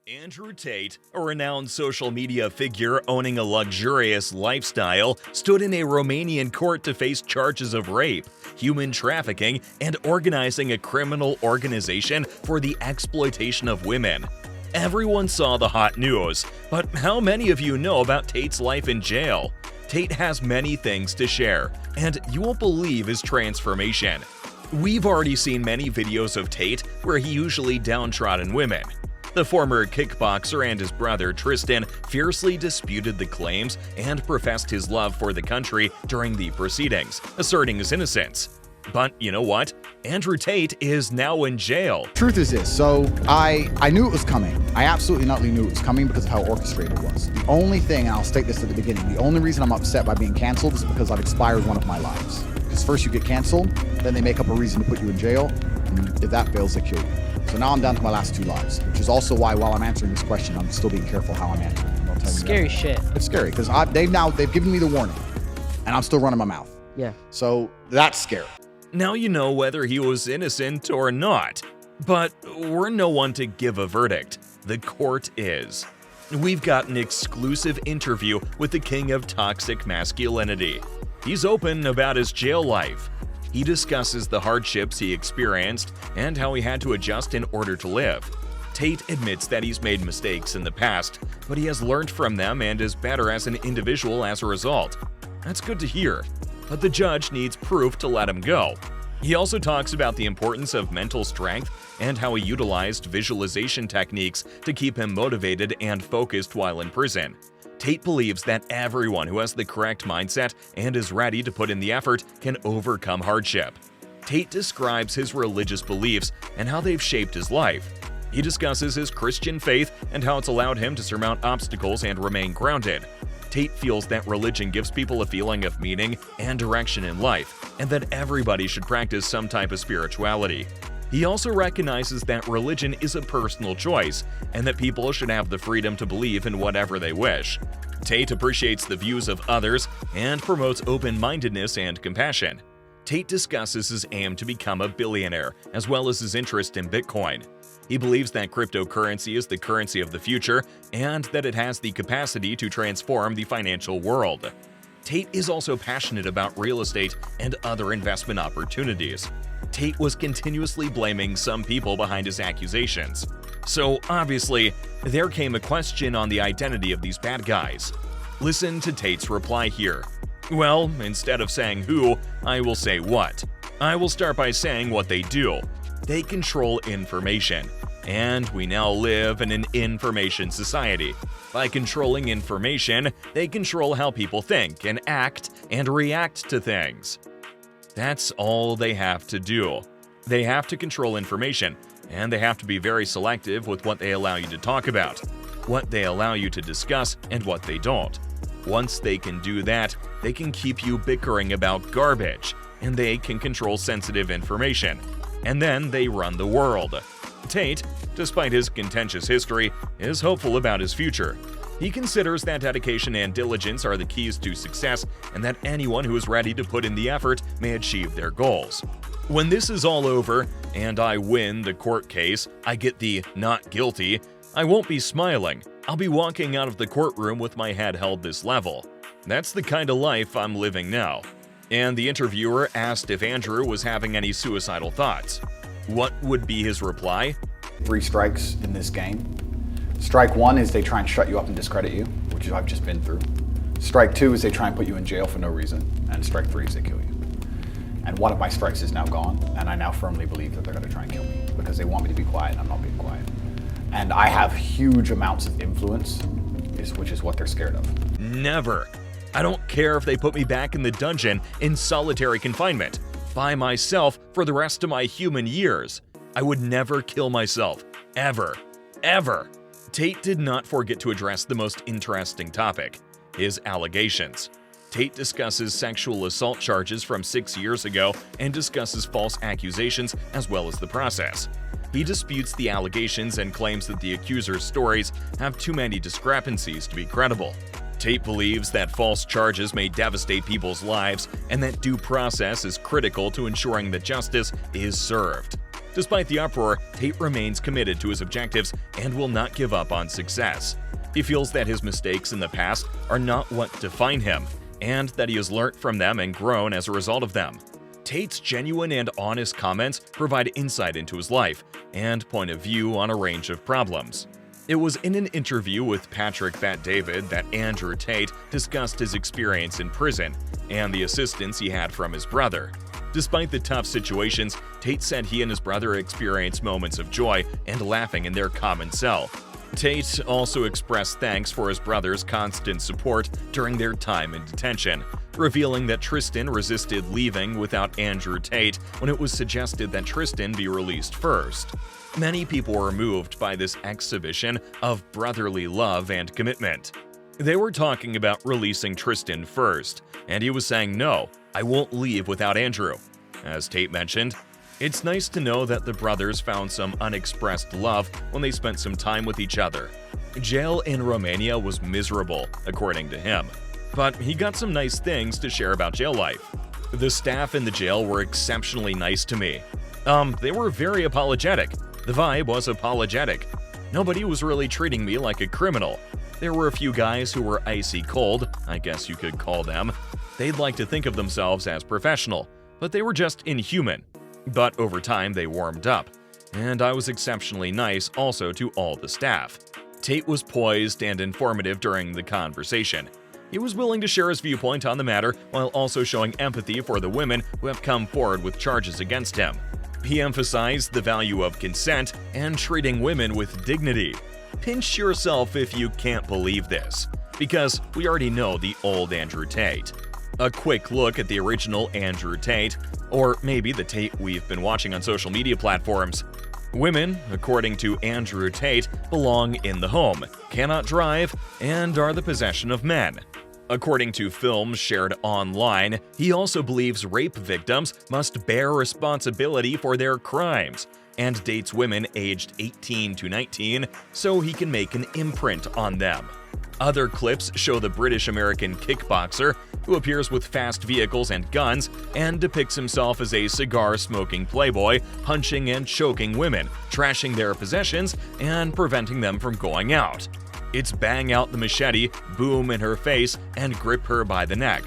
Andrew Tate, a renowned social media figure owning a luxurious lifestyle, stood in a Romanian court to face charges of rape, human trafficking, and organizing a criminal organization for the exploitation of women. Everyone saw the hot news, but how many of you know about Tate's life in jail? Tate has many things to share, and you won't believe his transformation. We've already seen many videos of Tate where he usually downtrodden women. The former kickboxer and his brother Tristan fiercely disputed the claims and professed his love for the country during the proceedings, asserting his innocence. But you know what? Andrew Tate is now in jail. Truth is this, so I knew it was coming. I absolutely knew it was coming because of how orchestrated it was. The only thing, and I'll state this at the beginning, the only reason I'm upset by being canceled is because I've expired one of my lives. Because first you get canceled, then they make up a reason to put you in jail, and if that fails, they kill you. So now I'm down to my last 2 lives, which is also why while I'm answering this question, I'm still being careful how I'm answering. I'll tell you Scary that. shit. It's scary because they've given me the warning, and I'm still running my mouth. Yeah. So that's scary. Now you know whether he was innocent or not. But we're no one to give a verdict. The court is. We've got an exclusive interview with the King of Toxic Masculinity. He's open about his jail life. He discusses the hardships he experienced and how he had to adjust in order to live. Tate admits that he's made mistakes in the past, but he has learned from them and is better as an individual as a result. That's good to hear, but the judge needs proof to let him go. He also talks about the importance of mental strength and how he utilized visualization techniques to keep him motivated and focused while in prison. Tate believes that everyone who has the correct mindset and is ready to put in the effort can overcome hardship. Tate describes his religious beliefs and how they've shaped his life. He discusses his Christian faith and how it's allowed him to surmount obstacles and remain grounded. Tate feels that religion gives people a feeling of meaning and direction in life, and that everybody should practice some type of spirituality. He also recognizes that religion is a personal choice, and that people should have the freedom to believe in whatever they wish. Tate appreciates the views of others and promotes open-mindedness and compassion. Tate discusses his aim to become a billionaire, as well as his interest in Bitcoin. He believes that cryptocurrency is the currency of the future, and that it has the capacity to transform the financial world. Tate is also passionate about real estate and other investment opportunities. Tate was continuously blaming some people behind his accusations. So obviously, there came a question on the identity of these bad guys. Listen to Tate's reply here. Well, instead of saying who, I will say what. I will start by saying what they do. They control information, and we now live in an information society. By controlling information, they control how people think and act and react to things. That's all they have to do. They have to control information, and they have to be very selective with what they allow you to talk about, what they allow you to discuss, and what they don't. Once they can do that, they can keep you bickering about garbage, and they can control sensitive information. And then they run the world. Tate, despite his contentious history, is hopeful about his future. He considers that dedication and diligence are the keys to success, and that anyone who is ready to put in the effort may achieve their goals. When this is all over, and I win the court case, I get the not guilty, I won't be smiling. I'll be walking out of the courtroom with my head held this level. That's the kind of life I'm living now. And the interviewer asked if Andrew was having any suicidal thoughts. What would be his reply? 3 strikes in this game. Strike 1 is they try and shut you up and discredit you, which I've just been through. Strike 2 is they try and put you in jail for no reason. And strike 3 is they kill you. And one of my strikes is now gone, and I now firmly believe that they're going to try and kill me because they want me to be quiet and I'm not being quiet. And I have huge amounts of influence, which is what they're scared of. Never. I don't care if they put me back in the dungeon in solitary confinement, by myself for the rest of my human years. I would never kill myself. Ever. Ever. Tate did not forget to address the most interesting topic, his allegations. Tate discusses sexual assault charges from 6 years ago and discusses false accusations as well as the process. He disputes the allegations and claims that the accuser's stories have too many discrepancies to be credible. Tate believes that false charges may devastate people's lives and that due process is critical to ensuring that justice is served. Despite the uproar, Tate remains committed to his objectives and will not give up on success. He feels that his mistakes in the past are not what define him, and that he has learned from them and grown as a result of them. Tate's genuine and honest comments provide insight into his life and point of view on a range of problems. It was in an interview with Patrick Bet-David that Andrew Tate discussed his experience in prison and the assistance he had from his brother. Despite the tough situations, Tate said he and his brother experienced moments of joy and laughing in their common cell. Tate also expressed thanks for his brother's constant support during their time in detention, revealing that Tristan resisted leaving without Andrew Tate when it was suggested that Tristan be released first. Many people were moved by this exhibition of brotherly love and commitment. They were talking about releasing Tristan first, and he was saying, "No, I won't leave without Andrew." As Tate mentioned, "It's nice to know that the brothers found some unexpressed love when they spent some time with each other." Jail in Romania was miserable, according to him, but he got some nice things to share about jail life. "The staff in the jail were exceptionally nice to me. They were very apologetic. The vibe was apologetic. Nobody was really treating me like a criminal. There were a few guys who were icy cold, I guess you could call them. They'd like to think of themselves as professional, but they were just inhuman. But over time, they warmed up, and I was exceptionally nice also to all the staff." Tate was poised and informative during the conversation. He was willing to share his viewpoint on the matter while also showing empathy for the women who have come forward with charges against him. He emphasized the value of consent and treating women with dignity. Pinch yourself if you can't believe this, because we already know the old Andrew Tate. A quick look at the original Andrew Tate, or maybe the Tate we've been watching on social media platforms. Women, according to Andrew Tate, belong in the home, cannot drive, and are the possession of men. According to films shared online, he also believes rape victims must bear responsibility for their crimes, and dates women aged 18 to 19 so he can make an imprint on them. Other clips show the British-American kickboxer, who appears with fast vehicles and guns and depicts himself as a cigar-smoking playboy, punching and choking women, trashing their possessions, and preventing them from going out. It's bang out the machete, boom in her face, and grip her by the neck.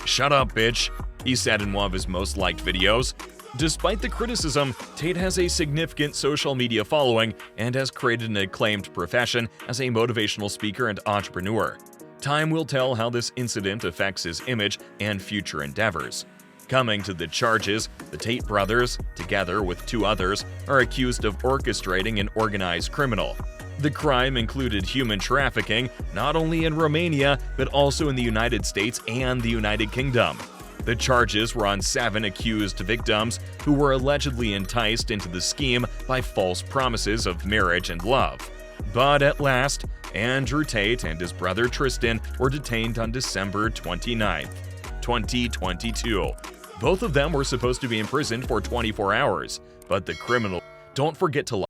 "Shut up, bitch," he said in one of his most liked videos. Despite the criticism, Tate has a significant social media following and has created an acclaimed profession as a motivational speaker and entrepreneur. Time will tell how this incident affects his image and future endeavors. Coming to the charges, the Tate brothers, together with two others, are accused of orchestrating an organized criminal. The crime included human trafficking, not only in Romania, but also in the United States and the United Kingdom. The charges were on 7 accused victims who were allegedly enticed into the scheme by false promises of marriage and love. But at last, Andrew Tate and his brother Tristan were detained on December 29, 2022. Both of them were supposed to be imprisoned for 24 hours, but the criminal. Don't forget to like